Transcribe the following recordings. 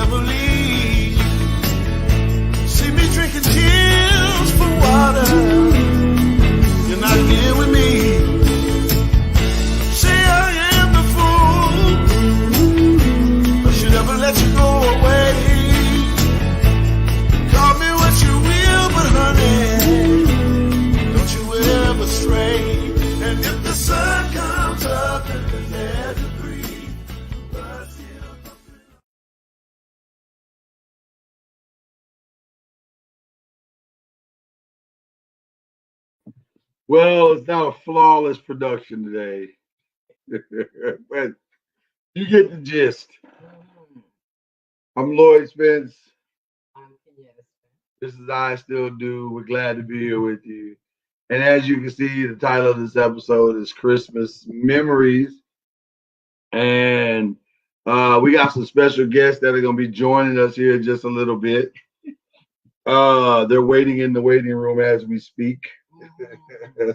believe. See me drinking tears for water. You're not here with me. Say I am the fool, but should never let you go away. Call me what you will, but honey, don't you ever stray. And if the sun comes up and the air to breathe, but still. Well, it's not a flawless production today, but you get the gist. I'm Lloyd Spence. This is I Still Do. We're glad to be here with you. And as you can see, the title of this episode is Christmas Memories. And we got some special guests that are going to be joining us here in just a little bit. They're waiting in the waiting room as we speak.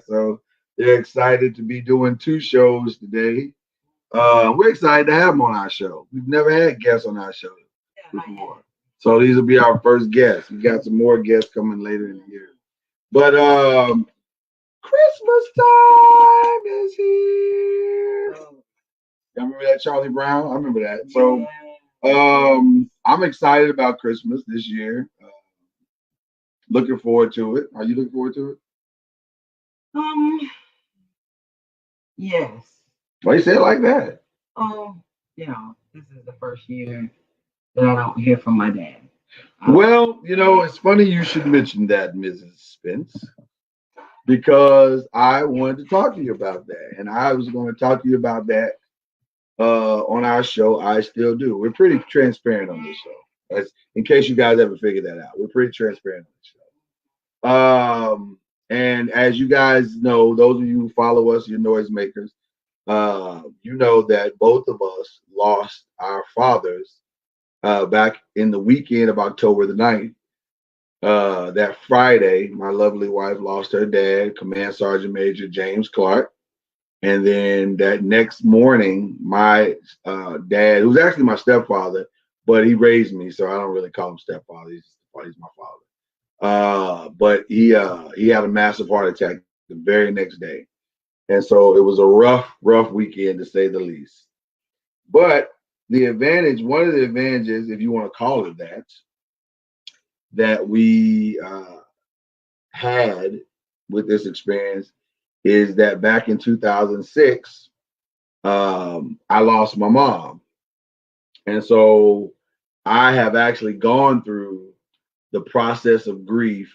So they're excited to be doing 2 shows today. We're excited to have them on our show. We've never had guests on our show before. So these will be our first guests. We got some more guests coming later in the year. But Christmas time is here. Y'all remember that, Charlie Brown? I remember that. So I'm excited about Christmas this year. Looking forward to it. Are you looking forward to it? Yes. Why you say it like that? This is the first year that I don't hear from my dad. Well, it's funny you should mention that, Mrs. Spence, because I wanted to talk to you about that. And I was going to talk to you about that on our show, I Still Do. We're pretty transparent on this show. That's, in case you guys ever figured that out. We're pretty transparent on the show. And as you guys know, those of you who follow us, you're noisemakers, you know that both of us lost our fathers back in the weekend of October the 9th. That Friday, my lovely wife lost her dad, Command Sergeant Major James Clark. And then that next morning, my dad, who's actually my stepfather, but he raised me, so I don't really call him stepfather. He's my father. But he had a massive heart attack the very next day. And so it was a rough weekend, to say the least. But one of the advantages, if you want to call it that we had with this experience is that back in 2006, I lost my mom. And so I have actually gone through the process of grief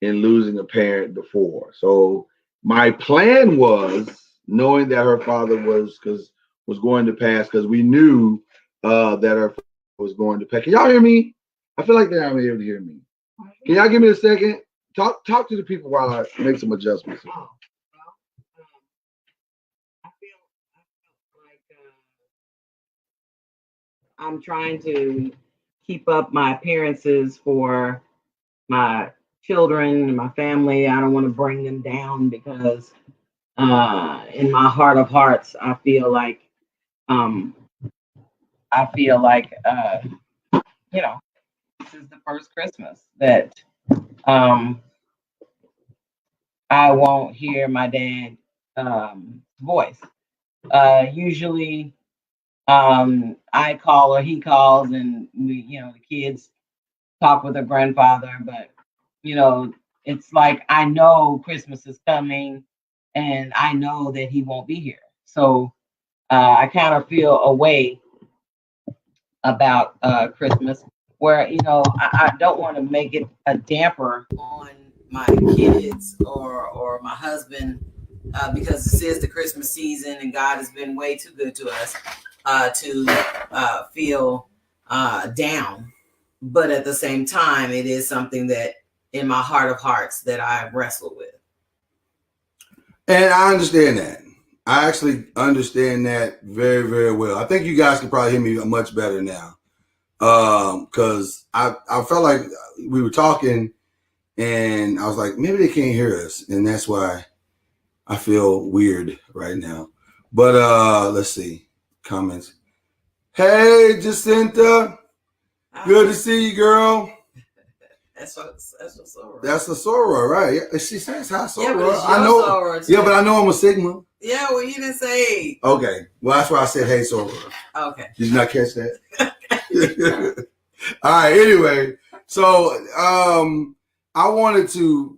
in losing a parent before. So my plan was, knowing that her father was going to pass, because we knew that her father was going to pass. Can y'all hear me? I feel like they're not able to hear me. Can y'all give me a second? Talk to the people while I make some adjustments. I feel like I'm trying to keep up my appearances for my children and my family. I don't want to bring them down because in my heart of hearts, I feel like this is the first Christmas that I won't hear my dad's voice. Usually I call or he calls, and we, the kids talk with their grandfather, but it's like I know Christmas is coming and I know that he won't be here. So I kind of feel a way about Christmas where, I don't want to make it a damper on my kids or my husband because this is the Christmas season and God has been way too good to us to feel down. But at the same time, it is something that in my heart of hearts that I wrestle with. And I understand that. I actually understand that very, very well. I think you guys can probably hear me much better now. Because I felt like we were talking and I was like, maybe they can't hear us. And that's why I feel weird right now. But let's see. Comments. Hey, Jacinta. Good to see you, girl. That's what's so That's a Sora, right? Yeah, she says hi, Sora. Yeah, but it's I your know. Sora, too. Yeah, but I know I'm a Sigma. Yeah, well, you didn't say. Okay, well that's why I said hey, Sora. Okay. Did you not catch that? All right. Anyway, so I wanted to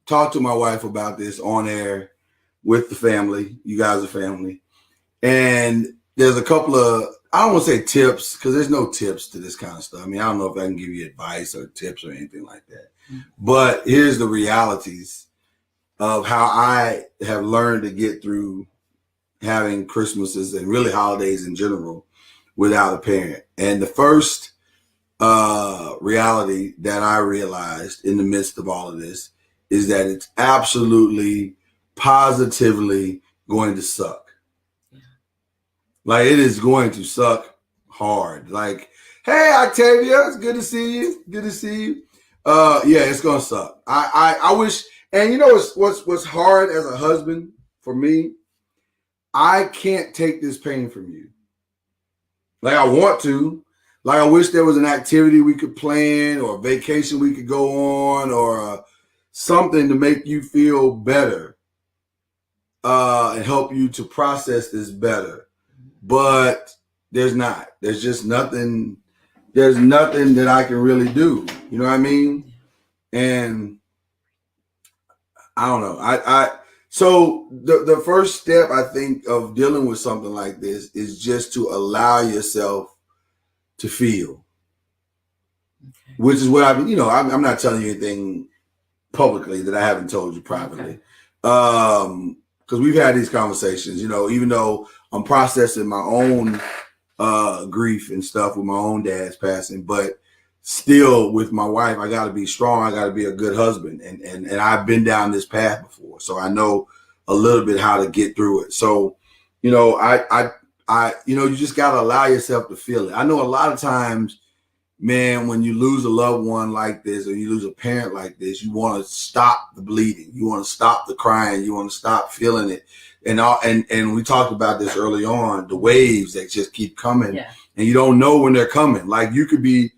talk to my wife about this on air with the family. You guys are family, and there's a couple of, I don't want to say tips because there's no tips to this kind of stuff. I mean, I don't know if I can give you advice or tips or anything like that. But here's the realities of how I have learned to get through having Christmases and really holidays in general without a parent. And the first reality that I realized in the midst of all of this is that it's absolutely, positively going to suck. Like, it is going to suck hard. Like, hey, Octavia, it's good to see you. Good to see you. Yeah, it's gonna suck. I wish, and you know what's hard as a husband for me? I can't take this pain from you. Like, I want to. Like, I wish there was an activity we could plan or a vacation we could go on or something to make you feel better and help you to process this better. But there's not. There's just nothing. There's nothing that I can really do. You know what I mean? And I don't know. So the first step, I think, of dealing with something like this is just to allow yourself to feel, which is what I've, I'm not telling you anything publicly that I haven't told you privately. Because we've had these conversations, even though I'm processing my own grief and stuff with my own dad's passing, but still with my wife, I got to be strong. I got to be a good husband. And I've been down this path before, so I know a little bit how to get through it. So, you just got to allow yourself to feel it. I know a lot of times, man, when you lose a loved one like this, or you lose a parent like this, you want to stop the bleeding. You want to stop the crying. You want to stop feeling it. And we talked about this early on, the waves that just keep coming, and you don't know when they're coming. Like, you could be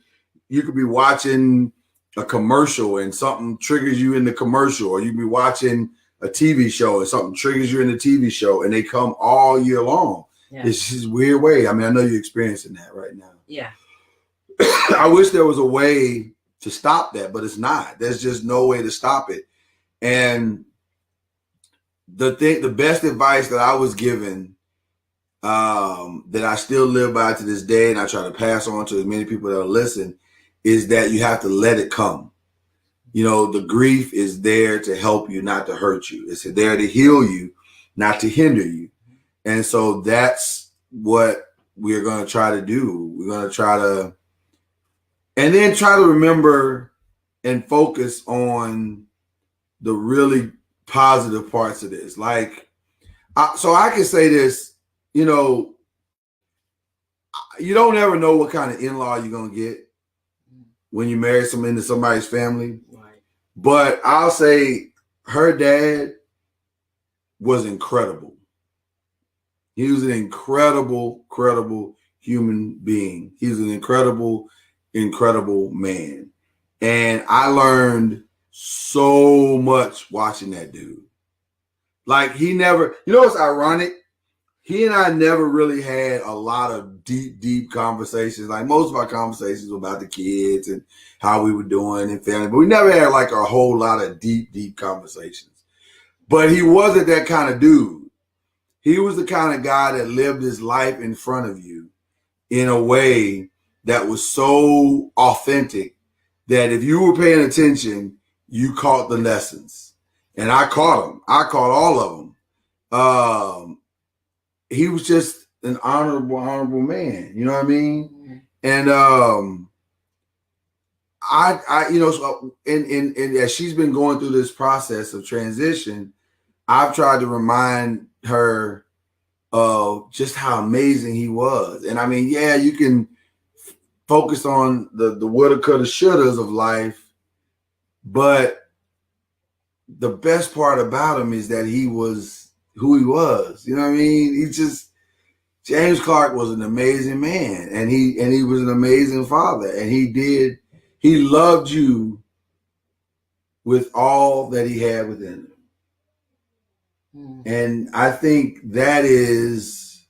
watching a commercial and something triggers you in the commercial, or you could be watching a TV show and something triggers you in the TV show, and they come all year long. Yeah. It's just a weird way. I mean, I know you're experiencing that right now. Yeah. I wish there was a way to stop that, but it's not. There's just no way to stop it. And the best advice that I was given, that I still live by to this day, and I try to pass on to as many people that will listen, is that you have to let it come. The grief is there to help you, not to hurt you. It's there to heal you, not to hinder you. And so that's what we're going to try to do. We're going to try to, and then try to remember and focus on the really positive parts of this. Like, so I can say this, you don't ever know what kind of in-law you're going to get when you marry into somebody's family. Right. But I'll say her dad was incredible. He was an incredible human being. He was an incredible man. And I learned so much watching that dude. Like, he never, what's ironic? He and I never really had a lot of deep conversations. Like, most of our conversations were about the kids and how we were doing and family, but we never had like a whole lot of deep conversations. But he wasn't that kind of dude. He was the kind of guy that lived his life in front of you in a way that was so authentic that if you were paying attention, you caught the lessons. And I caught them. I caught all of them. He was just an honorable man. You know what I mean? Mm-hmm. And so and as she's been going through this process of transition, I've tried to remind her of just how amazing he was. And I mean, yeah, you can focus on the woulda, coulda, shouldas of life, but the best part about him is that he was who he was. You know what I mean? James Clark was an amazing man, and he was an amazing father, and he loved you with all that he had within him. And I think that is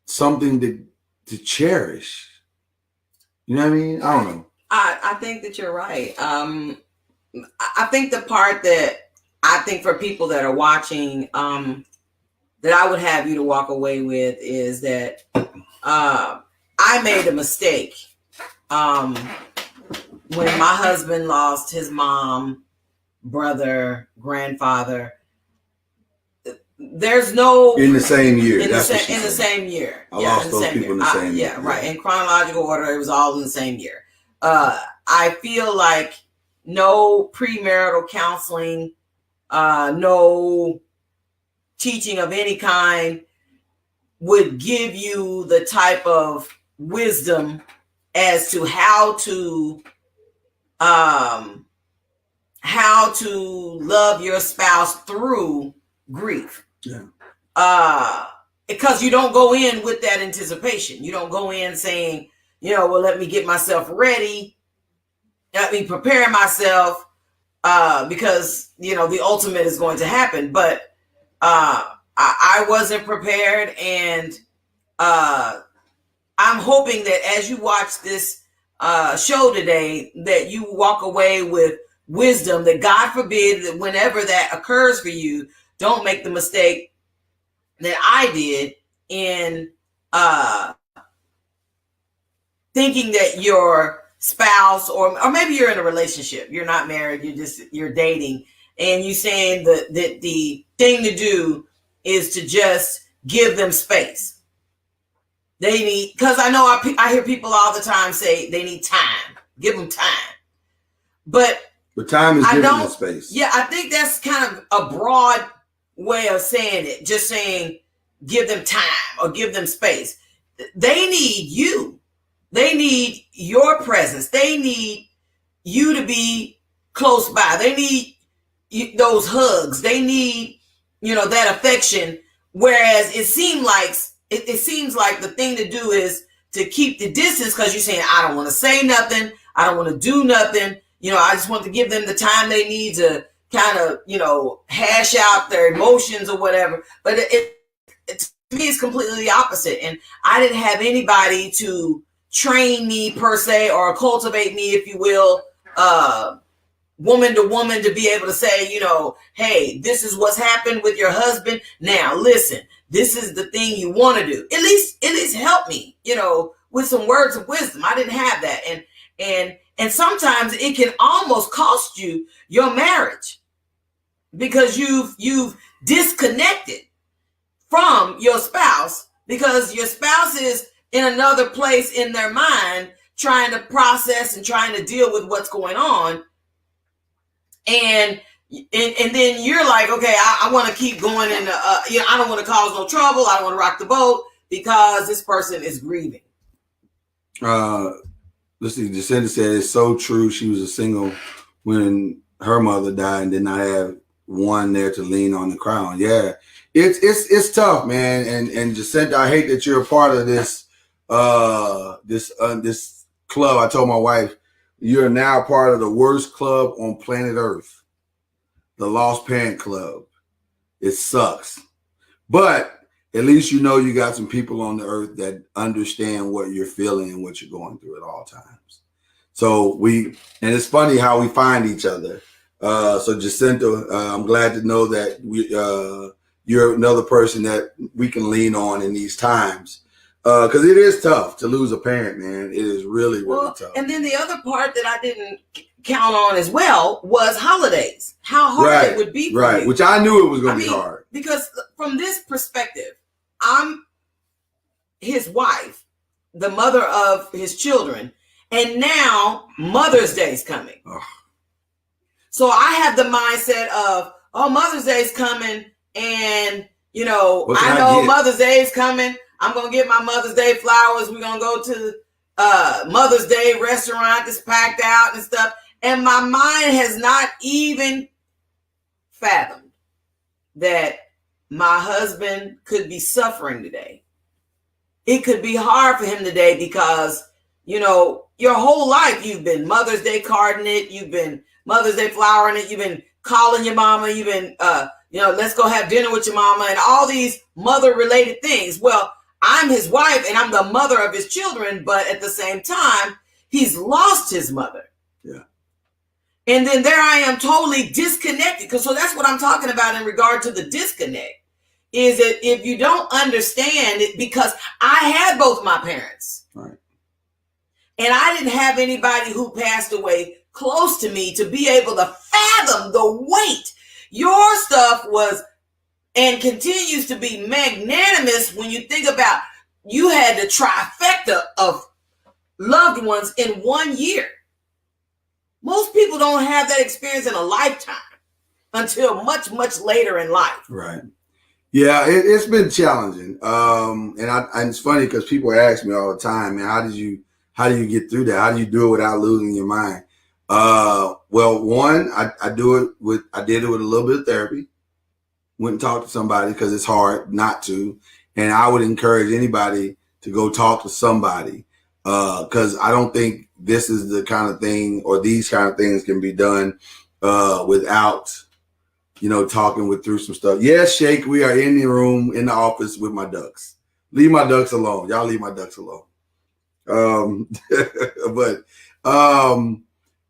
something to cherish. You know what I mean? I don't know. I think that you're right. I think the part that I think for people that are watching, that I would have you to walk away with is that I made a mistake when my husband lost his mom, brother, grandfather. There's no in the same year. In the same year. I lost those people in the same year. Yeah, right. In chronological order, it was all in the same year. I feel like no premarital counseling, no teaching of any kind would give you the type of wisdom as to how to love your spouse through grief. Yeah. Because you don't go in with that anticipation. You don't go in saying, well, let me get myself ready. Let me prepare myself because, the ultimate is going to happen. But I wasn't prepared. And I'm hoping that as you watch this show today, that you walk away with wisdom, that God forbid that whenever that occurs for you, don't make the mistake that I did in thinking that your spouse or maybe you're in a relationship, you're not married, you're dating, and you saying that the thing to do is to just give them space. They need, because I know I hear people all the time say they need time. Give them time. But time is giving them space. Yeah, I think that's kind of a broad way of saying it. Just saying give them time or give them space. They need you. They need your presence. They need you to be close by. They need those hugs. They need, that affection. Whereas it seems like the thing to do is to keep the distance because you're saying, I don't want to say nothing. I don't want to do nothing. I just want to give them the time they need to kind of, hash out their emotions or whatever. But it to me, it's completely the opposite. And I didn't have anybody to train me per se or cultivate me, if you will, woman to woman to be able to say, hey, this is what's happened with your husband. Now, listen, this is the thing you want to do. At least help me, with some words of wisdom. I didn't have that. And sometimes it can almost cost you your marriage because you've disconnected from your spouse because your spouse is in another place in their mind trying to process and trying to deal with what's going on. And then you're like, okay, I want to keep going in I don't want to cause no trouble. I don't want to rock the boat because this person is grieving. Let's see, Jacinta said it's so true. She was a single when her mother died and did not have one there to lean on the crown. Yeah, it's tough, man. And Jacinta, I hate that you're a part of this this club. I told my wife, you're now part of the worst club on planet Earth, the Lost Parent Club. It sucks, but at least you got some people on the earth that understand what you're feeling and what you're going through at all times. So and it's funny how we find each other. So Jacinta, I'm glad to know that you're another person that we can lean on in these times. Because it is tough to lose a parent, man. It is really, really tough. And then the other part that I didn't count on as well was holidays. How hard it would be for you. Which I knew it was going to be hard. Because from this perspective, I'm his wife, the mother of his children, and now Mother's Day is coming. Oh. So I have the mindset of, Mother's Day is coming, and I know Mother's Day is coming. I'm gonna get my Mother's Day flowers. We're gonna go to Mother's Day restaurant that's packed out and stuff. And my mind has not even fathomed that my husband could be suffering today. It could be hard for him today because, you know, your whole life you've been Mother's Day carding it, you've been Mother's Day flowering it, you've been calling your mama, you've been, you know, let's go have dinner with your mama and all these mother-related things. Well, I'm his wife and I'm the mother of his children, but at the same time, he's lost his mother. Yeah. And then there I am totally disconnected. So that's what I'm talking about in regard to the disconnect. Is that if you don't understand it, because I had both my parents. Right. And I didn't have anybody who passed away close to me to be able to fathom the weight. Your stuff was and continues to be magnanimous when you think about you had the trifecta of loved ones in 1 year. Most people don't have that experience in a lifetime until much, much later in life. Right. Yeah, it's been challenging. And it's funny because people ask me all the time, man, how do you get through that? How do you do it without losing your mind? Well, one, I did it with a little bit of therapy. Went and talked to somebody because it's hard not to. And I would encourage anybody to go talk to somebody because I don't think this is the kind of thing or these kind of things can be done without, you know, talking through some stuff. Yes, Shake, we are in the room, in the office with my ducks. Leave my ducks alone. Y'all leave my ducks alone.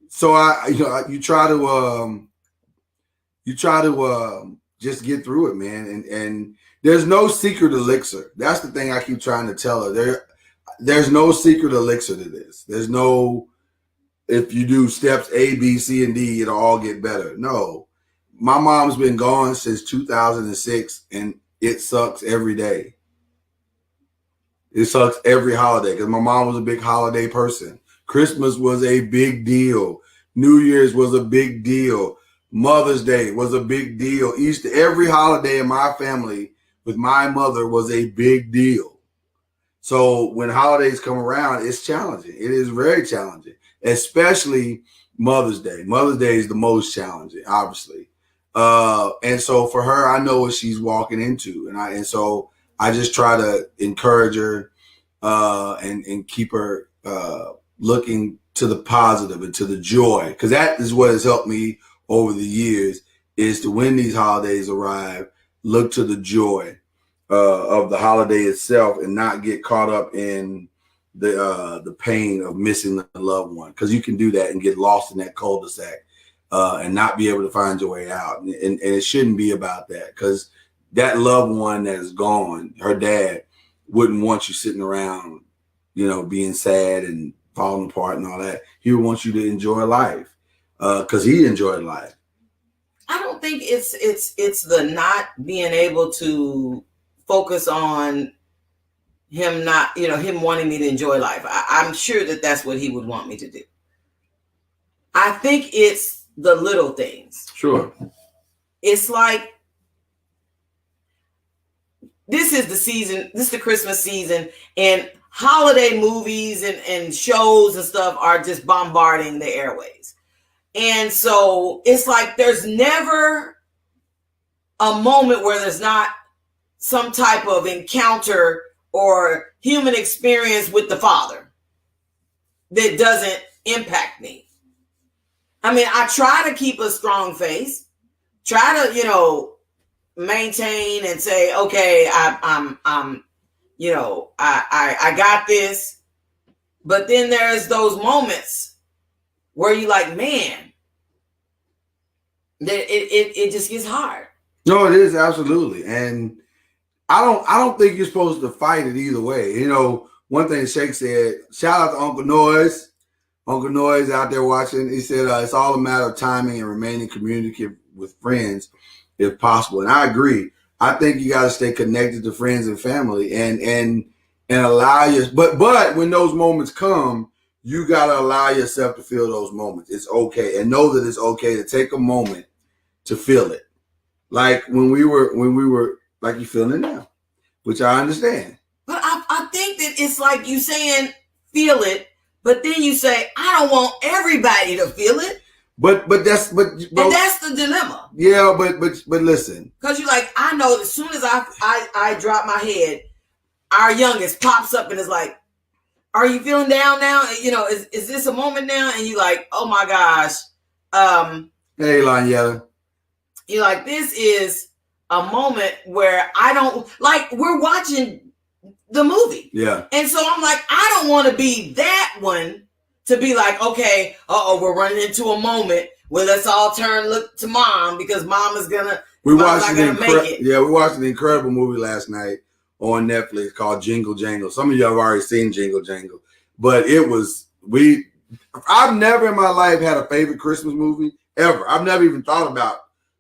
So you try to just get through it, man. And there's no secret elixir. That's the thing I keep trying to tell her. There's no secret elixir to this. There's no, if you do steps A, B, C, and D, it'll all get better. No. My mom's been gone since 2006, and it sucks every day. It sucks every holiday because my mom was a big holiday person. Christmas was a big deal. New Year's was a big deal. Mother's Day was a big deal. Easter, every holiday in my family with my mother was a big deal. So when holidays come around, it's challenging. It is very challenging, especially Mother's Day. Mother's Day is the most challenging, obviously. And so for her, I know what she's walking into. And so I just try to encourage her and keep her looking to the positive and to the joy, because that is what has helped me over the years, is to when these holidays arrive, look to the joy of the holiday itself and not get caught up in the pain of missing the loved one, because you can do that and get lost in that cul-de-sac and not be able to find your way out. And it shouldn't be about that, because that loved one that is gone, her dad, wouldn't want you sitting around, you know, being sad and falling apart and all that. He would want you to enjoy life because he enjoyed life. I don't think it's the not being able to focus on him not, you know, him wanting me to enjoy life. I'm sure that that's what he would want me to do. I think it's the little things. Sure. It's like, this is the season, this is the Christmas season, and holiday movies and shows and stuff are just bombarding the airways. And so it's like there's never a moment where there's not some type of encounter or human experience with the Father that doesn't impact me. I mean, I try to keep a strong face, try to, you know, maintain and say, okay, I'm you know, I got this. But then there's those moments where you like, man, that it just gets hard. No, it is, absolutely. And I don't think you're supposed to fight it either way. You know, one thing Shake said, shout out to Uncle Noise. Uncle Noise out there watching. He said it's all a matter of timing and remaining communicative with friends if possible. And I agree. I think you got to stay connected to friends and family and allow your, but when those moments come, you got to allow yourself to feel those moments. It's okay. And know that it's okay to take a moment to feel it. Like when we were like you feeling it now, which I understand. But I think that it's like you saying, feel it, but then you say, I don't want everybody to feel it. But that's and that's the dilemma. Yeah, but listen. Because you're like, I know as soon as I drop my head, our youngest pops up and is like, "Are you feeling down now? You know, is this a moment now?" And you like, "Oh my gosh." Hey, Lanyella. You're like, this is a moment where I don't like. We're watching the movie, Yeah, and so I'm like, I don't want to be that one to be like, okay, we're running into a moment where let's all look to mom because mom is gonna. we watched make it. Yeah, we watched an incredible movie last night on Netflix called Jingle Jangle. Some of you have already seen Jingle Jangle, but I've never in my life had a favorite Christmas movie ever. I've never even thought about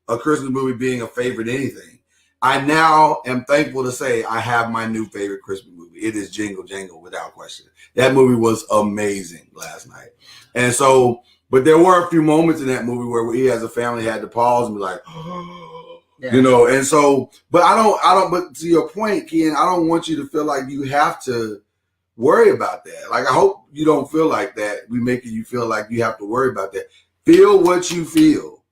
a Christmas movie being a favorite anything. I now am thankful to say I have my new favorite Christmas movie. It is Jingle Jangle without question. That movie was amazing last night. And so, but there were a few moments in that movie where we as a family had to pause and be like, Yeah. you know, and so, but but to your point, Ken, I don't want you to feel like you have to worry about that. Like, I hope you don't feel like that. We making you feel like you have to worry about that. Feel what you feel.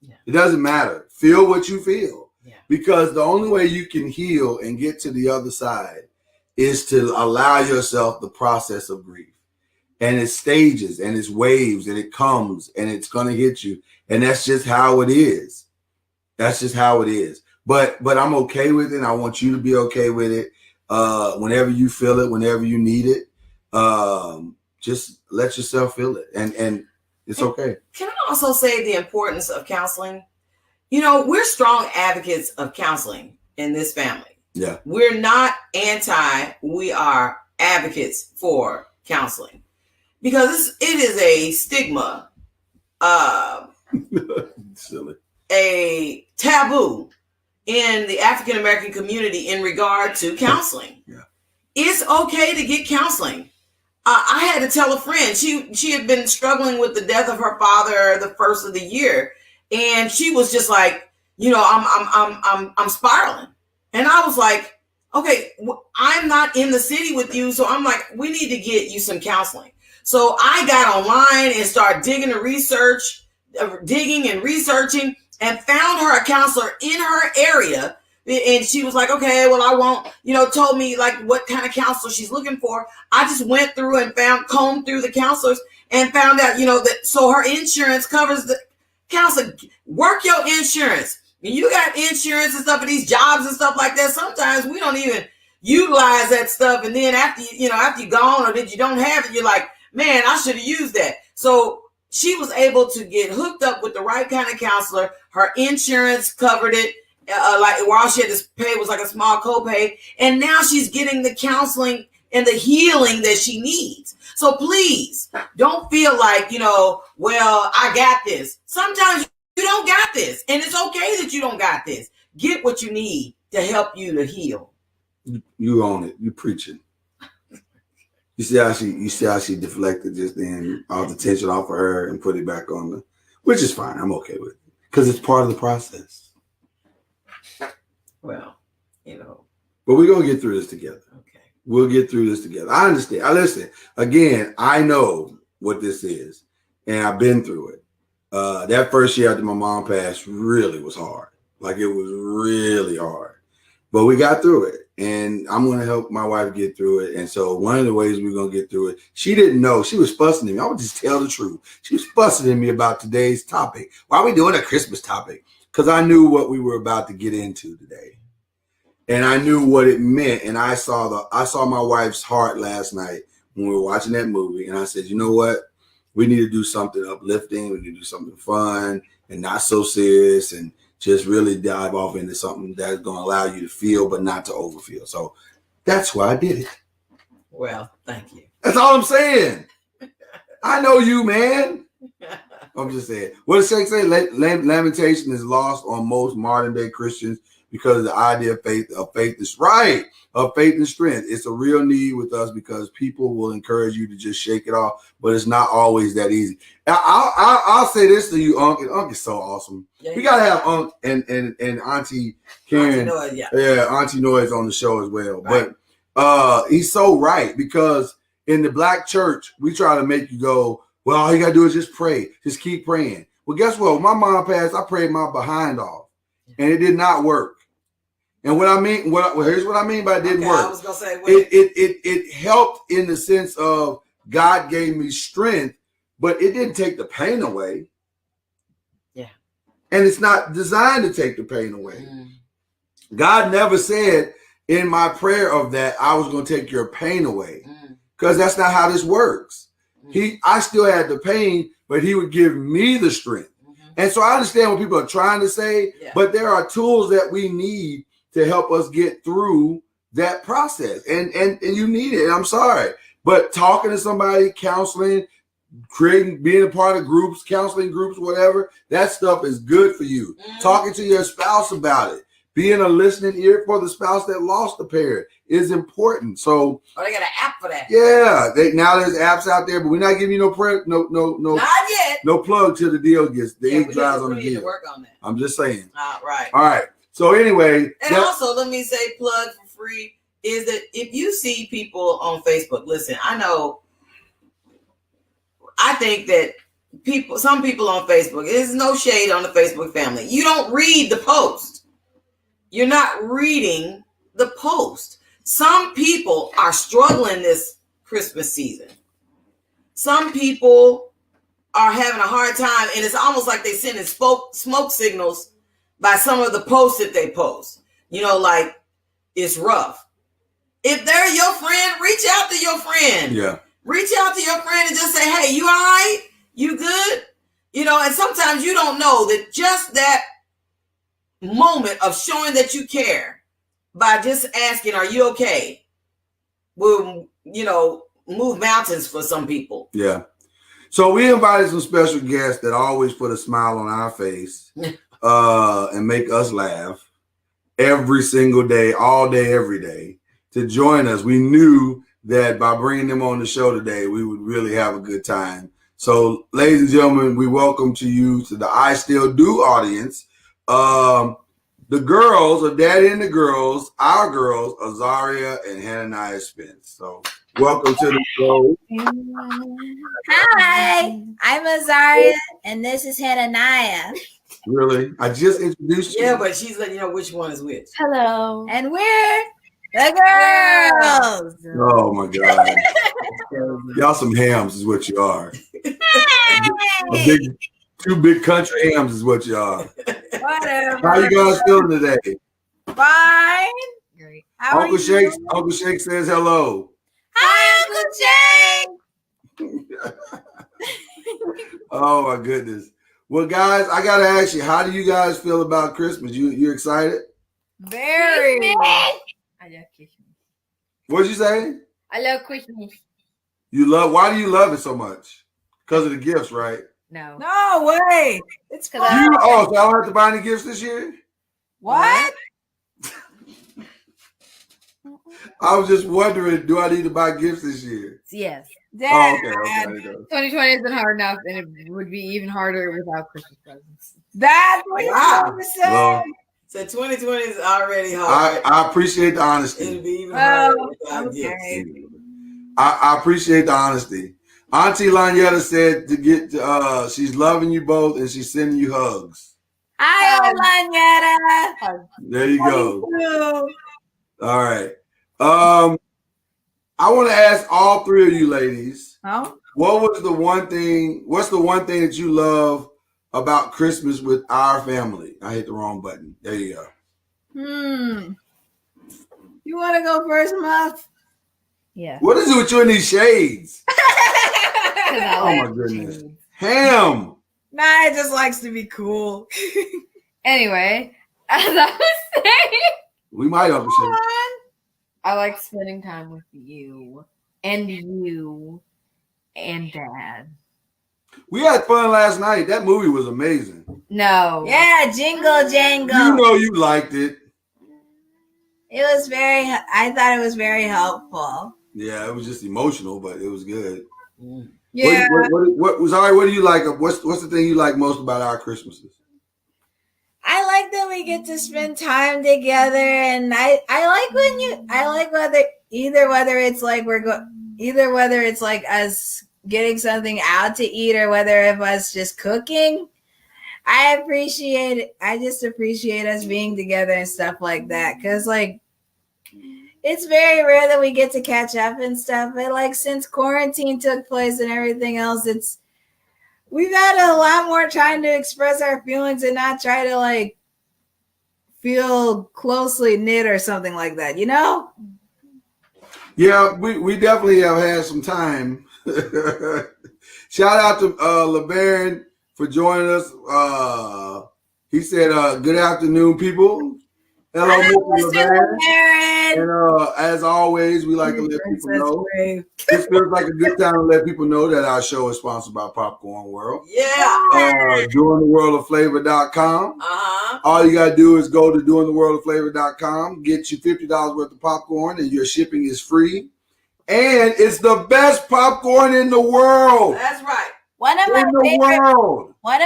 Yeah. It doesn't matter. Feel what you feel. Yeah. Because the only way you can heal and get to the other side is to allow yourself the process of grief. And it's stages and it's waves and it comes and it's going to hit you. And that's just how it is. That's just how it is. But I'm okay with it. I want you to be okay with it. Whenever you feel it, whenever you need it, just let yourself feel it. And it's okay. Can I also say the importance of counseling? You know, we're strong advocates of counseling in this family. Yeah. We're not anti, we are advocates for counseling. Because it is a stigma, silly, a taboo in the African American community in regard to counseling. Yeah. It's okay to get counseling. I had to tell a friend, she had been struggling with the death of her father the first of the year, and she was just like, you know, I'm spiraling, and I was like, okay, I'm not in the city with you, so I'm like, we need to get you some counseling. So I got online and started digging and researching, and found her a counselor in her area. And she was like, okay, well, I won't, you know, told me like what kind of counselor she's looking for. I just went through and combed through the counselors and found out, you know, that so her insurance covers the counselor. Work your insurance. You got insurance and stuff for these jobs and stuff like that. Sometimes we don't even utilize that stuff. And then after you're gone or that you don't have it, you're like, man, I should have used that. So she was able to get hooked up with the right kind of counselor. Her insurance covered it. Like all she had to pay was like a small copay. And now she's getting the counseling and the healing that she needs. So please don't feel like, you know, well, I got this. Sometimes you don't got this. And it's okay that you don't got this. Get what you need to help you to heal. You own it. You preaching. You see how she deflected just then all the tension off of her and put it back on the, which is fine. I'm okay with it because it's part of the process. Well, you know. But we're going to get through this together. Okay. We'll get through this together. I understand. Listen, again, I know what this is, and I've been through it. That first year after my mom passed really was hard. Like, it was really hard. But we got through it, and I'm going to help my wife get through it. And so one of the ways we're going to get through it, she didn't know. She was fussing at me. I would just tell the truth. She was fussing at me about today's topic. Why are we doing a Christmas topic? Because I knew what we were about to get into today. And I knew what it meant. And I saw my wife's heart last night when we were watching that movie. And I said, you know what? We need to do something uplifting. We need to do something fun and not so serious, and just really dive off into something that's going to allow you to feel, but not to overfeel. So that's why I did it. Well, thank you. That's all I'm saying. I know you, man. I'm just saying. What does Shake say? Lamentation is lost on most modern day Christians because of the idea of faith is right, of faith and strength. It's a real need with us because people will encourage you to just shake it off, but it's not always that easy. I'll say this to you, Unc, and Unc is so awesome. Yeah, we gotta have Unc and Auntie Karen, Auntie Noise on the show as well. Right. But he's so right, because in the Black church we try to make you go, Well, all you gotta do is just pray. Just keep praying. Well, guess what? When my mom passed, I prayed my behind off, and it did not work. And what I mean, here's what I mean by it didn't work. I was gonna say, it helped in the sense of God gave me strength, but it didn't take the pain away. Yeah. And it's not designed to take the pain away. God never said in my prayer of that I was going to take your pain away, because that's not how this works. I still had the pain, but he would give me the strength. And so I understand what people are trying to say, but there are tools that we need to help us get through that process. And you need it. And I'm sorry, but talking to somebody, counseling, being a part of groups, counseling groups, whatever, that stuff is good for you. Talking to your spouse about it, being a listening ear for the spouse that lost a parent is important. So, they got an app for that. Yeah, now there's apps out there, but we're not giving you no, not yet. No plug till the deal gets the ink dries on the we need deal. to work on that. I'm just saying. All right. All right. So anyway, and also let me say, plug for free is that if you see people on Facebook, listen, I think that some people on Facebook, there's no shade on the Facebook family. You don't read the post. You're not reading the post. Some people are struggling this Christmas season. Some people are having a hard time, and it's almost like they sending smoke signals by some of the posts that they post. Like, it's rough. If they're your friend, reach out to your friend. Yeah. Reach out to your friend and just say, hey, you all right? You good? And sometimes you don't know that just that moment of showing that you care by just asking, are you okay? Will, move mountains for some people. Yeah. So we invited some special guests that always put a smile on our face and make us laugh every single day, all day, every day, to join us. We knew that by bringing them on the show today, we would really have a good time. So, ladies and gentlemen, we welcome you to the I Still Do audience. The girls, or Daddy and the girls, our girls, Azaria and Hananiah Spence. So, welcome to the show. Hi, I'm Azaria, and this is Hananiah. Really? I just introduced you. Yeah, but she's letting you know which one is which. Hello. And we're the girls. Oh, my God. Y'all some hams is what you are. Two big country hams is what you are. Whatever. How you guys feeling today? Fine. Great. Uncle Shake says hello. Hi, Uncle Shake. Oh, my goodness. Well, guys, I got to ask you, how do you guys feel about Christmas? You excited? Very. I love Christmas. What'd you say? I love Christmas. Why do you love it so much? Because of the gifts, right? No. No way. It's Because fun. So I don't have to buy any gifts this year? What? I was just wondering, do I need to buy gifts this year? Yes. Oh, okay. 2020 has been hard enough, and it would be even harder without Christmas presents. That's what Wow. you said. Well, So 2020 is already hard. I appreciate the honesty. It'll be even harder Oh, without okay. gifts. I appreciate the honesty. Auntie Lanyetta said she's loving you both and she's sending you hugs. Hi, Lanyetta. There you go. You. All right. I want to ask all three of you ladies, what's the one thing that you love about Christmas with our family? I hit the wrong button. There you go. You want to go first, Muff? Yeah. What is it with you and these shades? Oh Oh my goodness. Ham. Nah, it just likes to be cool. Anyway, as I was saying, We might have to shade. I like spending time with you and Dad. We had fun last night. That movie was amazing. No. Yeah, Jingle Jangle. You know you liked it. It was I thought it was very helpful. Yeah, it was just emotional, but it was good. Yeah. What do you like? What's the thing you like most about our Christmases? I like that we get to spend time together, and I like whether it's like us getting something out to eat or whether it was just cooking. I appreciate it. I just appreciate us being together and stuff like that. Cause like it's very rare that we get to catch up and stuff. But like since quarantine took place and everything else, we've had a lot more time to express our feelings and not try to like feel closely knit or something like that, you know? Yeah, we definitely have had some time. Shout out to LeBaron for joining us. He said, good afternoon, people. Hello, Mr. LeBaron. And as always, we like to let people know. This feels like a good time to let people know that our show is sponsored by Popcorn World. Yeah. DoingTheWorldOfFlavor.com. All you got to do is go to DoingTheWorldOfFlavor.com, get you $50 worth of popcorn, and your shipping is free. And it's the best popcorn in the world. That's right. One of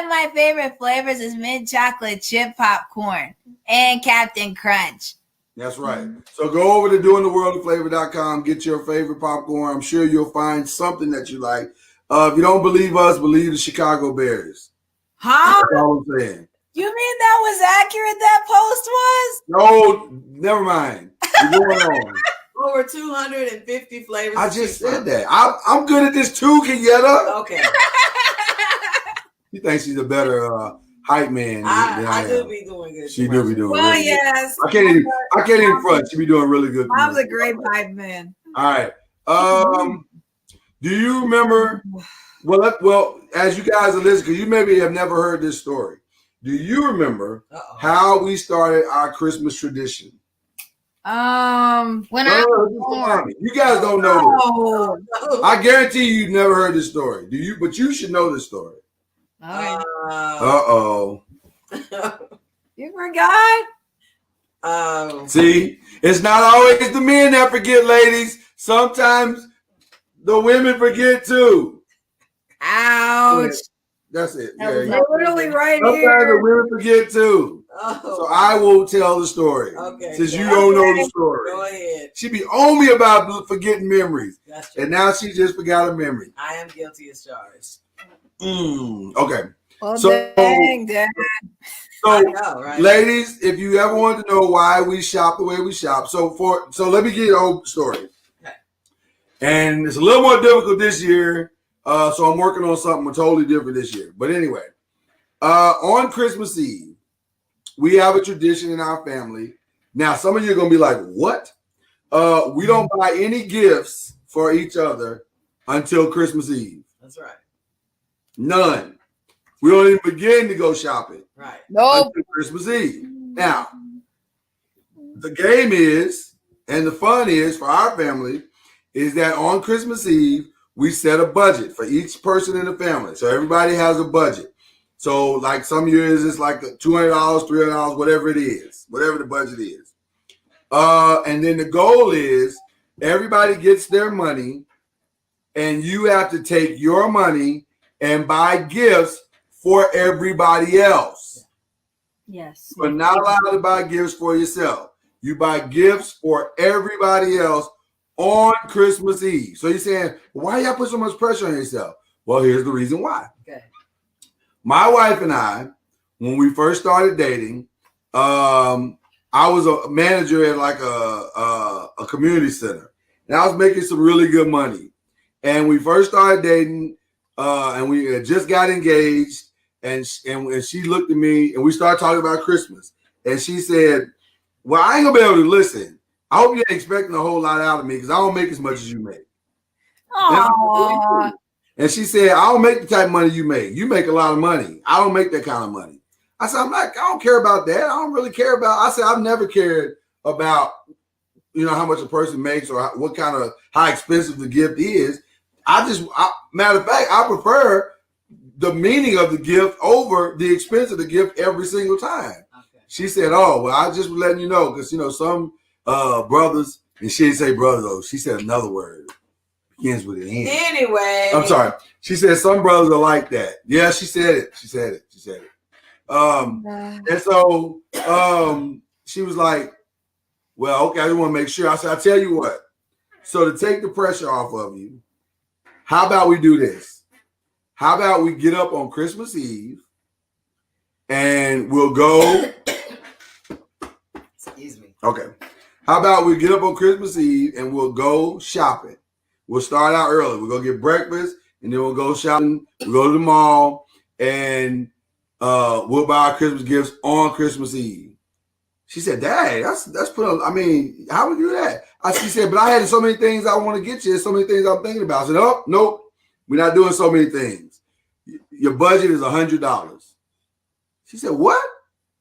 my favorite flavors is mint chocolate chip popcorn and Captain Crunch. That's right. So go over to DoingTheWorldOfFlavor.com, get your favorite popcorn. I'm sure you'll find something that you like. If you don't believe us, believe the Chicago Bears. Huh? That's all I'm saying. You mean that was accurate, that post was? No, never mind. We're going on. Over 250 flavors. I just said that. I'm good at this too, Kenyatta. Okay. She thinks she's a better hype man than I do am. be doing good. She do be doing Well, really yes. good. I can't even front. She be doing really good. I was a great hype man. All right. Do you remember? Well, as you guys are listening, because you maybe have never heard this story. Do you remember how we started our Christmas tradition? When I was born. You guys don't know this. I guarantee you've never heard this story. Do you? But you should know this story. Okay. You forgot? See, it's not always the men that forget, ladies. Sometimes the women forget too. Ouch. That's it. They're literally right Sometimes here. the women forget too. So I will tell the story. Okay. Since you don't know the story. Go ahead. She be on me about forgetting memories. That's true. And now she just forgot a memory. I am guilty as charged. Okay. Well, So- dang, Dad. I So, know, right? ladies, if you ever want to know why we shop the way we shop, so let me get you the whole story. Okay. And it's a little more difficult this year, so I'm working on something totally different this year. But anyway, on Christmas Eve, we have a tradition in our family. Now, some of you are going to be like, what? We don't buy any gifts for each other until Christmas Eve. That's right. None. We don't even begin to go shopping Right. Nope. until Christmas Eve. Now, the game is, and the fun is for our family, is that on Christmas Eve, we set a budget for each person in the family. So everybody has a budget. So like some years it's like $200, $300, whatever it is, whatever the budget is. And then the goal is everybody gets their money and you have to take your money and buy gifts for everybody else. Yes. You're not allowed to buy gifts for yourself. You buy gifts for everybody else on Christmas Eve. So you're saying, why y'all put so much pressure on yourself? Well, here's the reason why. Okay. My wife and I, when we first started dating, I was a manager at like a community center. And I was making some really good money. And we first started dating, and we had just got engaged. And she looked at me, and we started talking about Christmas. And she said, well, I ain't gonna be able to listen. I hope you ain't expecting a whole lot out of me because I don't make as much as you make. Aww. And she said, I don't make the type of money you make. You make a lot of money. I don't make that kind of money. I said, I don't care about that. I don't really care about, I said, I've never cared about, how much a person makes or how expensive the gift is. Matter of fact, I prefer the meaning of the gift over the expense of the gift every single time. Okay. She said, oh, well, I just was letting you know because, some brothers, and she didn't say brother though. She said another word. Begins with an N. Anyway. I'm sorry. She said some brothers are like that. Yeah, she said it. She said it. And so she was like, well, okay, I just want to make sure. I said, I'll tell you what. So to take the pressure off of you, How about we do this? How about we get up on Christmas Eve and we'll go. Excuse me. Okay. How about we get up on Christmas Eve and we'll go shopping? We'll start out early. We'll go get breakfast and then we'll go shopping. We'll go to the mall and we'll buy our Christmas gifts on Christmas Eve. She said, Dad, that's put on. I mean, how would you do that? She said, but I had so many things I want to get you. So many things I'm thinking about. I said, oh, nope. We're not doing so many things. Your budget is $100. She said, what?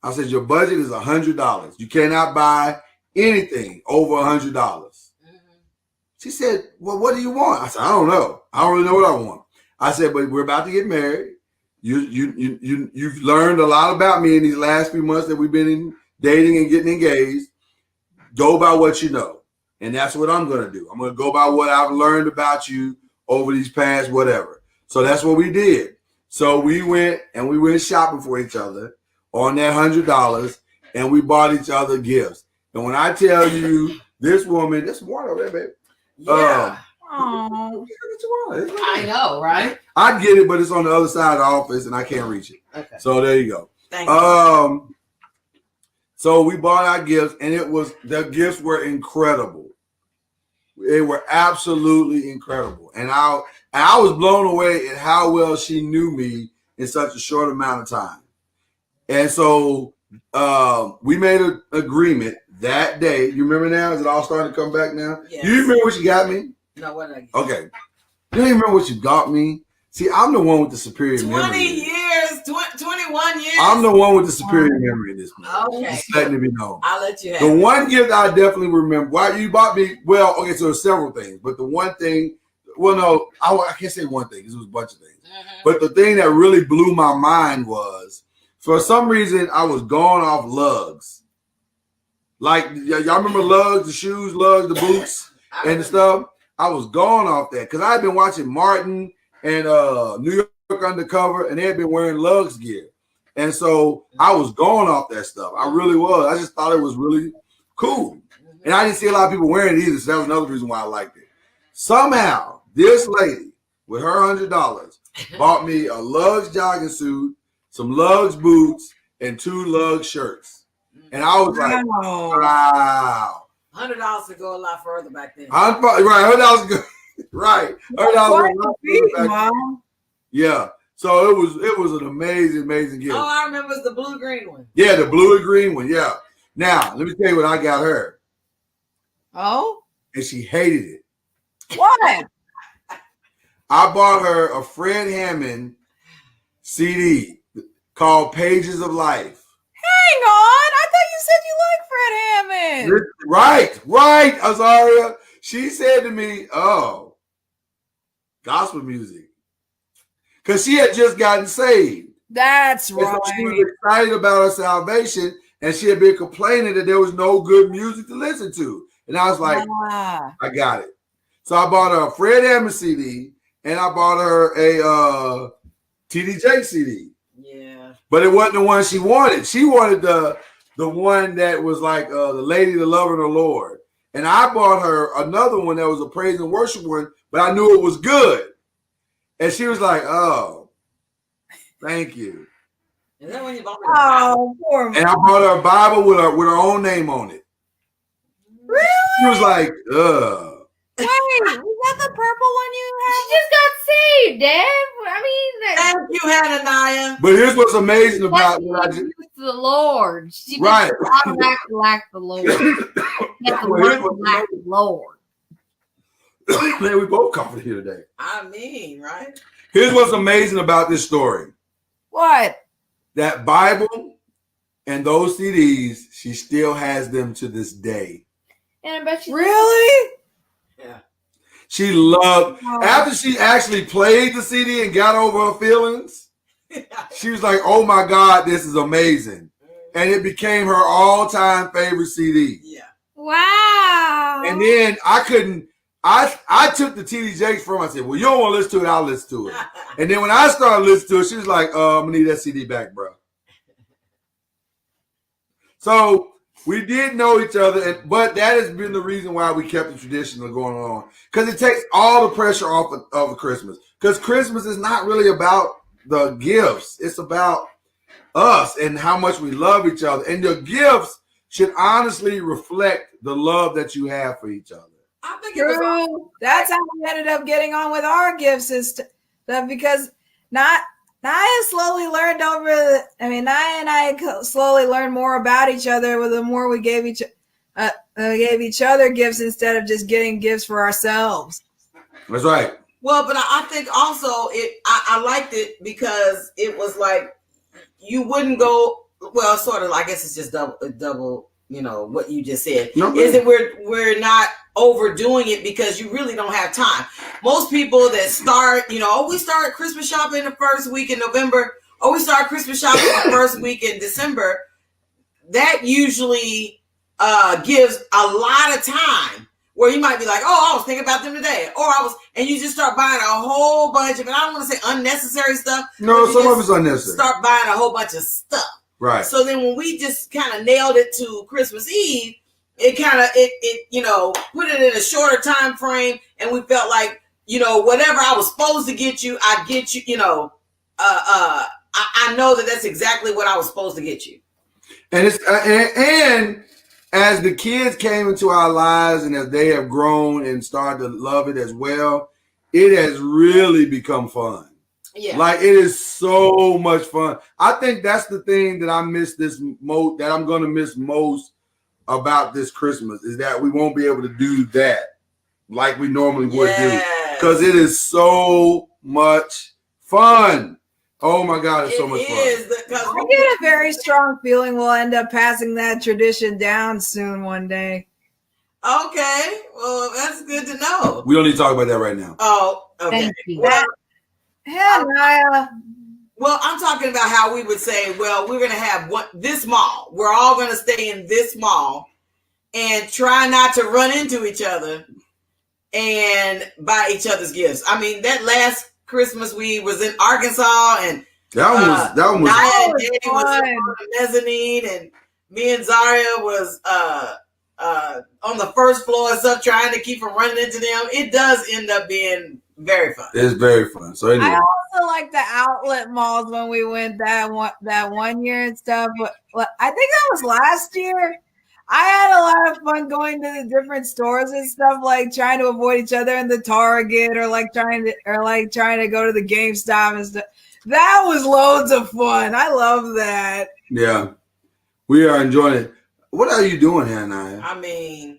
I said, your budget is $100. You cannot buy anything over $100. Mm-hmm. She said, well, what do you want? I said, I don't know. I don't really know what I want. I said, but we're about to get married. You've learned a lot about me in these last few months that we've been dating and getting engaged. Go by what you know. And that's what I'm going to do. I'm going to go by what I've learned about you over these past whatever. So that's what we did. So we went shopping for each other on that $100 and we bought each other gifts. And when I tell you this woman, this water over there, baby. Yeah. I know, right? I get it, but it's on the other side of the office and I can't reach it. Okay. So there you go. Thank you. So we bought our gifts and the gifts were incredible. They were absolutely incredible. And I was blown away at how well she knew me in such a short amount of time. And so we made an agreement that day. You remember now? Is it all starting to come back now? Yes. Do you remember what you got me? No, what did I get? Okay. You don't even remember what you got me? See, I'm the one with the superior 20 memory. years, 21 years. I'm the one with the superior memory in this movie. Okay. Just letting it be known. I'll let you have The it. one gift I definitely remember. Why you bought me? Well, okay, so there's several things, but the one thing, well, no, I can't say one thing because it was a bunch of things. Mm-hmm. But the thing that really blew my mind was, for some reason, I was going off lugs. Like, y'all remember lugs, the shoes, lugs, the boots, and the stuff? I was going off that because I had been watching Martin and New York Undercover, and they had been wearing lugs gear. And so I was going off that stuff. I really was. I just thought it was really cool. And I didn't see a lot of people wearing it either, so that was another reason why I liked it. Somehow, this lady, with her $100, bought me a lugs jogging suit, some lugs boots, and 2 lugs shirts. And I was like, wow. $100 would go a lot further back then. Right, $100 good. Right. Mom. Yeah. So it was an amazing gift. Oh, I remember it's the blue-green one. Yeah, the blue and green one. Yeah. Now, let me tell you what I got her. Oh? And she hated it. What? I bought her a Fred Hammond CD called Pages of Life. Hang on. I thought you said you like Fred Hammond. Right, Azaria. She said to me, oh, gospel music. Because she had just gotten saved. That's And so right. she was excited about her salvation, and she had been complaining that there was no good music to listen to. And I was like, I got it. So I bought her a Fred Hammond CD, and I bought her a TDJ CD. Yeah. But it wasn't the one she wanted. She wanted the one that was like the Lady, the Lover of the Lord. And I bought her another one that was a praise and worship one, but I knew it was good. And she was like, oh, thank you. Is that when you bought me the Bible? Oh, poor And I bought her a Bible with her own name on it. Really? She was like, ugh. Wait, was that the purple one you She had? just got saved, Dad. I mean, Thank you, Hananiah. But here's what's amazing about that's what I just the Lord. She Right. just automatically lacked the Lord. That's the Well, here's one what's who lacked the Lord. man, we both comforted here today. I mean, right? Here's what's amazing about this story. What? That Bible and those CDs, she still has them to this day. And I bet she Really? Yeah. She loved, Oh. after she actually played the CD and got over her feelings, she was like, oh my God, this is amazing. And it became her all-time favorite CD. Yeah. Wow. And then I took the TD Jakes from her. I said, well, you don't want to listen to it, I'll listen to it. And then when I started listening to it, she was like, I'm going to need that CD back, bro. So We did know each other, but that has been the reason why we kept the tradition of going on. Because it takes all the pressure off of Christmas. Because Christmas is not really about the gifts. It's about us and how much we love each other. And your gifts should honestly reflect the love that you have for each other. I think it was True. That's how we ended up getting on with our gifts and stuff because Naya slowly learned Naya and I slowly learned more about each other the more we gave each other gifts instead of just getting gifts for ourselves. That's right. Well, but I think also I liked it because it was like you wouldn't go, well, sort of, I guess it's just double, you know, what you just said. No, is that we're not overdoing it because you really don't have time. Most people that start, you know, oh, we start Christmas shopping the first week in November, or we start Christmas shopping the first week in December. That usually gives a lot of time where you might be like, oh, I was thinking about them today, and you just start buying a whole bunch of, and I don't want to say unnecessary stuff. No, some of it's unnecessary. Start buying a whole bunch of stuff. Right. So then when we just kind of nailed it to Christmas Eve, it kind of, you know, put it in a shorter time frame, and we felt like, you know, whatever I was supposed to get you, I get you, you know, I know that that's exactly what I was supposed to get you. And it's and as the kids came into our lives and as they have grown and started to love it as well, it has really become fun. Yeah. Like it is so much fun. I think that's the thing that I miss that I'm going to miss most about this Christmas is that we won't be able to do that like we normally would do because it is so much fun. Oh my God, it's so much fun. I get a very strong feeling we'll end up passing that tradition down soon one day. Okay, well, that's good to know. We don't need to talk about that right now. Oh, okay. Thank you. Naya. Well, I'm talking about how we would say, well, we're going to have this mall. We're all going to stay in this mall and try not to run into each other and buy each other's gifts. I mean, that last Christmas we was in Arkansas and that one was Naya and Danny was on the mezzanine and me and Zaria was on the first floor and stuff trying to keep from running into them. It does end up being very fun. It's very fun. So anyway. I also like the outlet malls when we went that one year and stuff. But I think that was last year. I had a lot of fun going to the different stores and stuff, like trying to avoid each other in the Target or trying to go to the GameStop and stuff. That was loads of fun. I love that. Yeah, we are enjoying it. What are you doing, Hannah? I mean,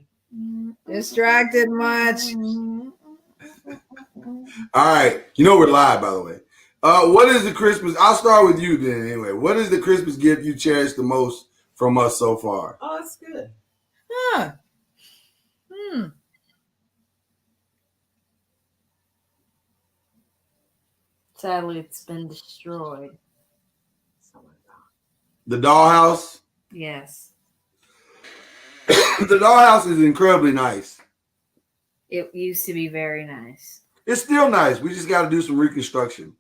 distracted much. All right, you know we're live, by the way. What is the Christmas? I'll start with you then. Anyway, what is the Christmas gift you cherish the most from us so far? Oh, that's good. Huh. Sadly, it's been destroyed. The dollhouse? Yes. The dollhouse is incredibly nice. It used to be very nice. It's still nice. We just got to do some reconstruction.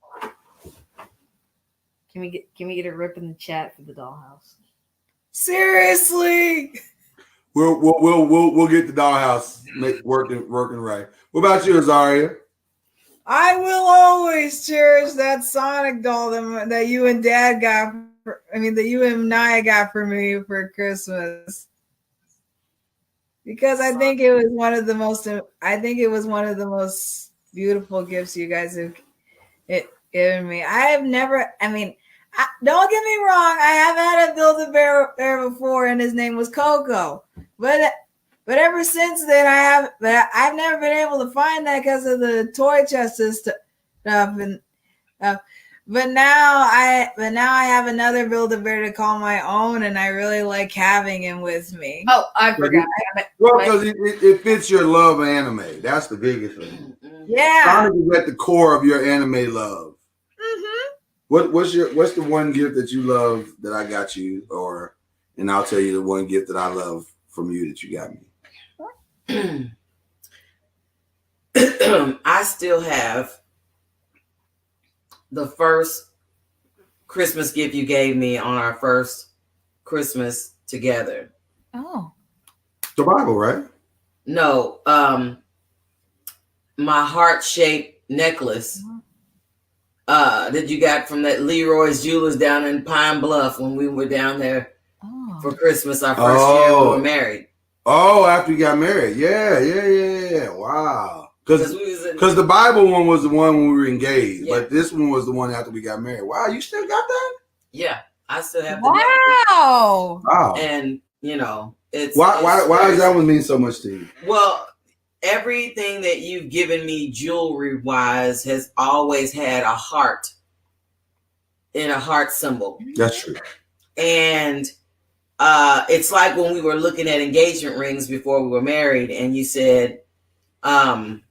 Can we get a rip in the chat for the dollhouse? Seriously. We'll get the dollhouse working right. What about you, Azaria? I will always cherish that Sonic doll that you and Dad got. That you and Naya got for me for Christmas. Because I think it was one of the most. I think it was one of the most beautiful gifts you guys have given me. I have never. Don't get me wrong. I have had a Build-A-Bear before, and his name was Coco. But ever since then, I've never been able to find that because of the toy chest and stuff. But now I have another Build-A-Bear to call my own, and I really like having him with me. Oh, I forgot. Well, because it fits your love of anime. That's the biggest thing. Yeah. Sonic is at the core of your anime love. Mm-hmm. What's the one gift that you love that I got you, and I'll tell you the one gift that I love from you that you got me. I still have the first Christmas gift you gave me on our first Christmas together. Oh. The Bible, right? No, my heart-shaped necklace that you got from that Leroy's Jewelers down in Pine Bluff when we were down there for Christmas our first year we were married. Oh, after you got married. Yeah. Wow. Because the the Bible one was the one when we were engaged, Yeah. but this one was the one after we got married. Wow, you still got that? Yeah, I still have the necklace. Wow. Wow. And you know, it's Why does that one? one mean so much to you? Well, everything that you've given me jewelry wise has always had a heart and a heart symbol. That's true. And it's like when we were looking at engagement rings before we were married, and you said, because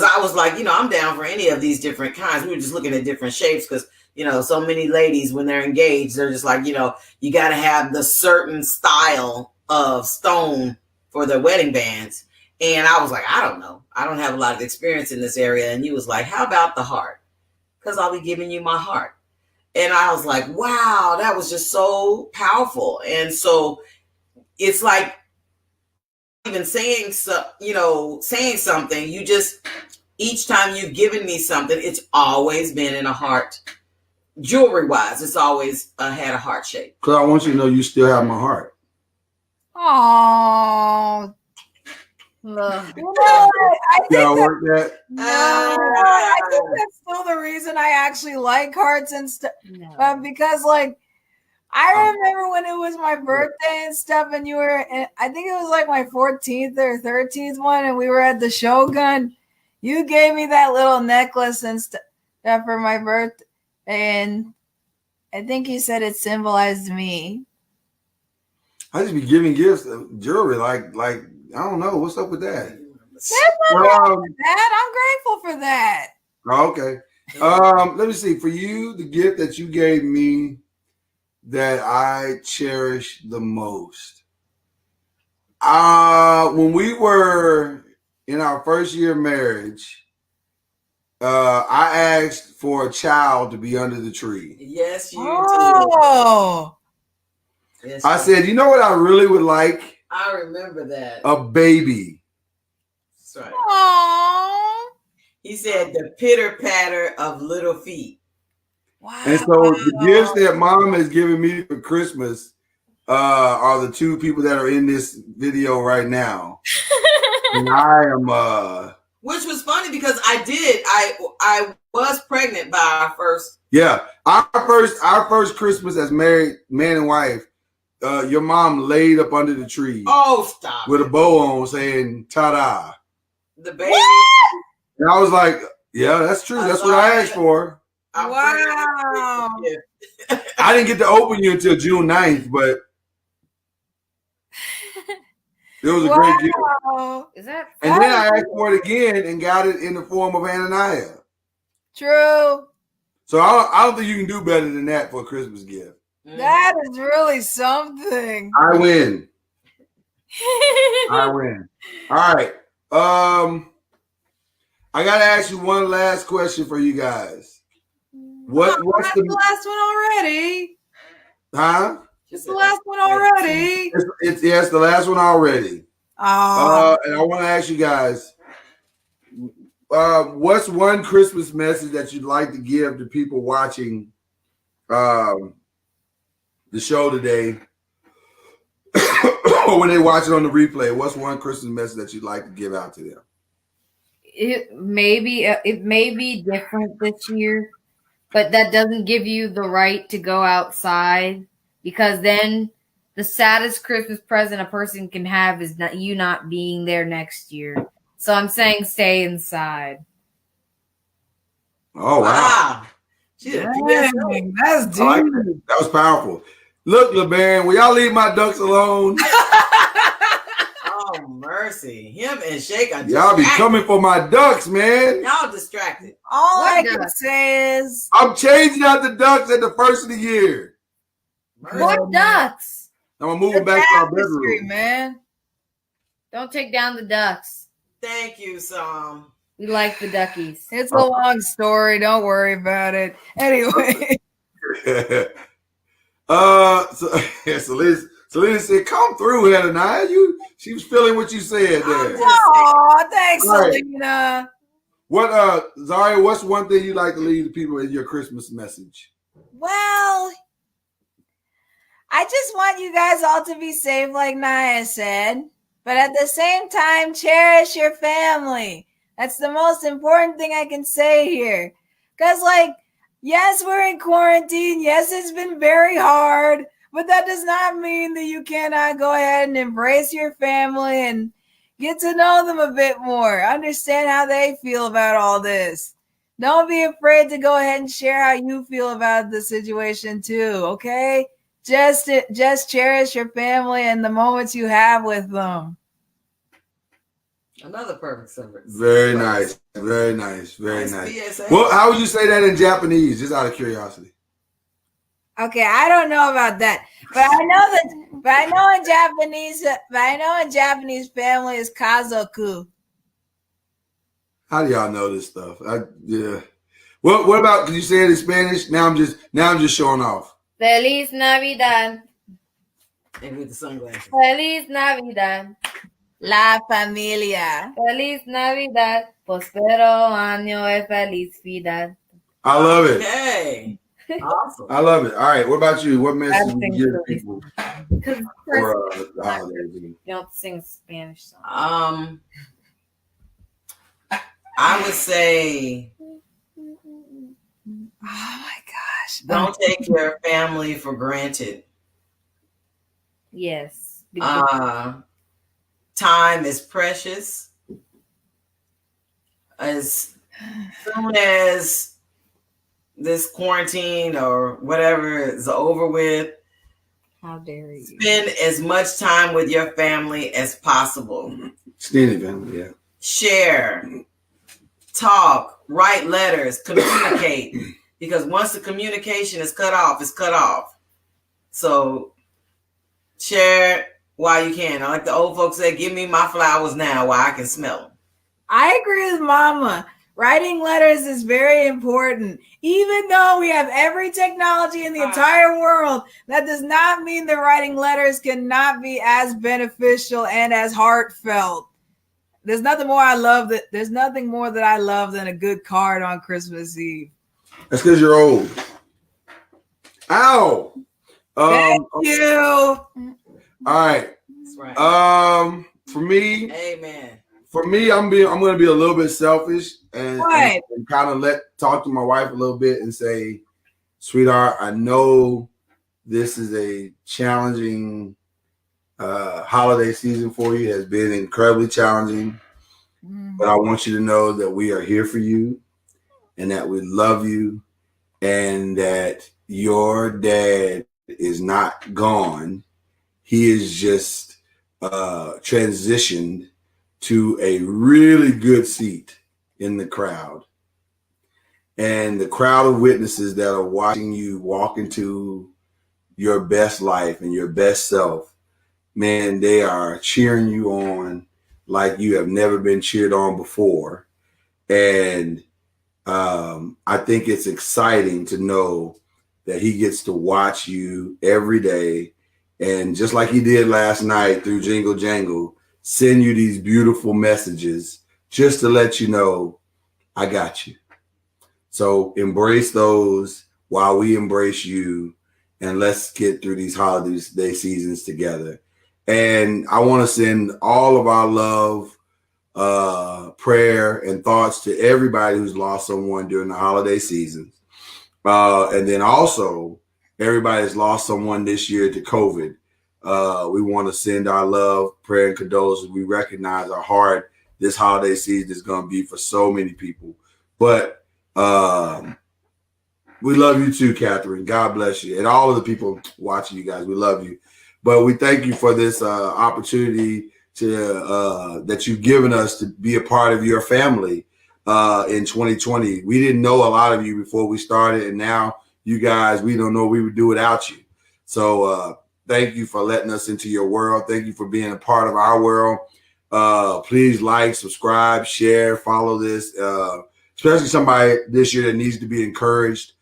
I was like, I'm down for any of these different kinds. We were just looking at different shapes because, so many ladies when they're engaged, they're just like, you got to have the certain style of stone for their wedding bands. And I was like, I don't know. I don't have a lot of experience in this area. And you was like, how about the heart? Because I'll be giving you my heart. And I was like, wow, that was just so powerful. And so it's like even saying something, you just, each time you've given me something, it's always been in a heart. Jewelry wise, it's always had a heart shape. Because I want you to know you still have my heart. Oh. Look. I think Y'all that, work that? I think that's still the reason I actually like hearts and stuff. No. Because like I remember when it was my birthday and stuff, and you were, and I think it was like my 14th or 13th one, and we were at the Shogun. You gave me that little necklace and stuff for my birthday, and I think you said it symbolized me. I just be giving gifts of jewelry, like I don't know what's up with that. There's nothing wrong with that. I'm grateful for that. Okay. Let me see. For you, the gift that you gave me that I cherish the most. When we were in our first year of marriage, I asked for a child to be under the tree. Yes, you Oh. did. Yes, I you said, you know what I really would like? I remember that. A baby. That's right. Aww. He said the pitter patter of little feet. Wow. And so the gifts that mom has given me for Christmas are the two people that are in this video right now. And I am Which was funny because I was pregnant by our first. yeah. Our first Christmas as married man and wife, your mom laid up under the tree Oh, stop. with a bow on saying ta-da. The baby. And I was like, yeah, that's true. That's what I asked for. I'm Wow. pregnant. I didn't get to open you until June 9th, but it was a great gift. Wow. Is that And then I asked for it again and got it in the form of Ananiah. True. So I don't think you can do better than that for a Christmas gift. That is really something. I win. I win. All right. I gotta ask you one last question for you guys. What's That's the last one already? huh? It's the last one already. It's the last one already. Oh. And I want to ask you guys, what's one Christmas message that you'd like to give to people watching the show today, or when they watch it on the replay? What's one Christmas message that you'd like to give out to them? it may be different this year, but that doesn't give you the right to go outside, because then the saddest Christmas present a person can have is you not being there next year. So I'm saying stay inside. Oh wow. Dang, that's I like deep. that. That was powerful. Look, LeBaron, will y'all leave my ducks alone? Oh, mercy. Him and Shake are Y'all be coming for my ducks, man. Y'all distracted. All What I can duck? say is I'm changing out the ducks at the first of the year. What ducks? I'm gonna move them the back to our tapestry, bedroom. man. Don't take down the ducks. Thank you, Sam. We like the duckies. It's a long story. Don't worry about it. Anyway. So Selena said, "Come through, Heather. She was feeling what you said there." Oh, thanks, All right. Selena. What, Zaria? What's one thing you like to leave the people in your Christmas message? Well, I just want you guys all to be safe, like Naya said. But at the same time, cherish your family. That's the most important thing I can say here. Because, like, yes, we're in quarantine. Yes, it's been very hard. But that does not mean that you cannot go ahead and embrace your family and get to know them a bit more. Understand how they feel about all this. Don't be afraid to go ahead and share how you feel about the situation too, okay? Just cherish your family and the moments you have with them. Another perfect service. Very nice. Very nice. Very nice. PSA. Well, how would you say that in Japanese? Just out of curiosity. Okay, I don't know about that, but I know in Japanese family is kazoku. How do y'all know this stuff? Yeah. What about? Can you say it in Spanish? Now I'm just showing off. Feliz Navidad. And with the sunglasses. Feliz Navidad. La familia. Feliz Navidad. Prospero año y felicidad. I love it. Okay. Awesome. I love it. All right. What about you? What message I would think you give so. people Because for the holidays? you don't sing Spanish songs. I would say Oh my gosh. don't take your family for granted. Yes. Time is precious. As soon as this quarantine or whatever is over with, How dare you? spend as much time with your family as possible. Extended family, yeah. Share, talk, write letters, communicate. Because once the communication is cut off, it's cut off. So share while you can. I like the old folks say, give me my flowers now while I can smell them. I agree with Mama. Writing letters is very important. Even though we have every technology in the entire world, that does not mean that writing letters cannot be as beneficial and as heartfelt. There's nothing more that I love than a good card on Christmas Eve. That's because you're old. Ow. Thank you. All right. That's right. For me, Amen. I'm going to be a little bit selfish and kind of talk to my wife a little bit and say, sweetheart, I know this is a challenging holiday season for you. It has been incredibly challenging, but I want you to know that we are here for you and that we love you and that your dad is not gone. He is just transitioned to a really good seat in the crowd. And the crowd of witnesses that are watching you walk into your best life and your best self, man, they are cheering you on like you have never been cheered on before. And I think it's exciting to know that he gets to watch you every day. And just like he did last night through Jingle Jangle, send you these beautiful messages just to let you know, I got you. So embrace those while we embrace you, and let's get through these holiday seasons together. And I want to send all of our love, prayer, and thoughts to everybody who's lost someone during the holiday seasons. And then also everybody has lost someone this year to COVID. We want to send our love, prayer, and condolences. We recognize how hard this holiday season is going to be for so many people. But we love you too, Catherine. God bless you. And all of the people watching you guys, we love you. But we thank you for this opportunity that you've given us to be a part of your family in 2020. We didn't know a lot of you before we started, and now you guys, we don't know what we would do without you. So thank you for letting us into your world. Thank you for being a part of our world. Please like, subscribe, share, follow this, especially somebody this year that needs to be encouraged.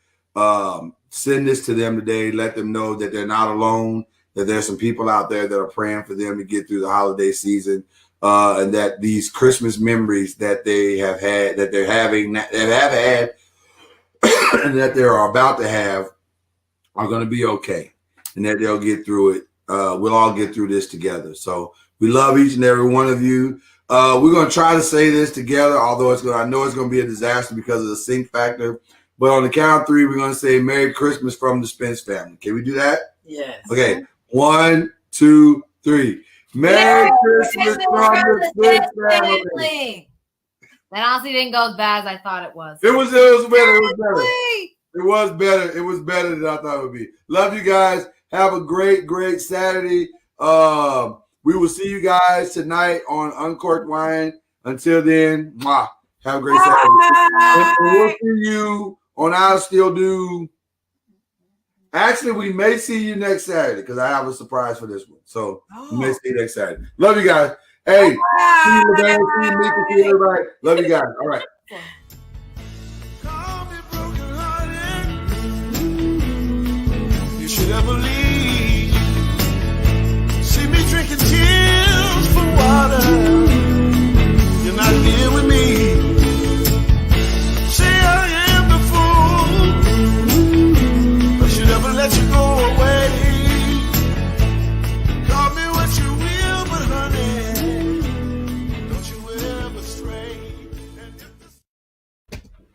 Send this to them today. Let them know that they're not alone, that there's some people out there that are praying for them to get through the holiday season, and that these Christmas memories that they have had, that they're having, that have had, and that they are about to have are going to be okay, and that they'll get through it. We'll all get through this together. So we love each and every one of you. We're going to try to say this together, although I know it's going to be a disaster because of the sync factor. But on the count of 3, we're going to say Merry Christmas from the Spence family. Can we do that? Yes. Okay. 1, 2, 3. Merry Christmas from the Spence family. That honestly didn't go as bad as I thought it was. It was better. It was better. It was better than I thought it would be. Love you guys. Have a great, great Saturday. We will see you guys tonight on Uncorked Wine. Until then, mwah, have a great Saturday. And we'll see you on I'll Still Do. Actually, we may see you next Saturday because I have a surprise for this one. So we may see you next Saturday. Love you guys. Hey, see you, Laverne. See you, Mika. See you, everybody. Love you guys. All right. Call me broken-hearted. You should ever leave.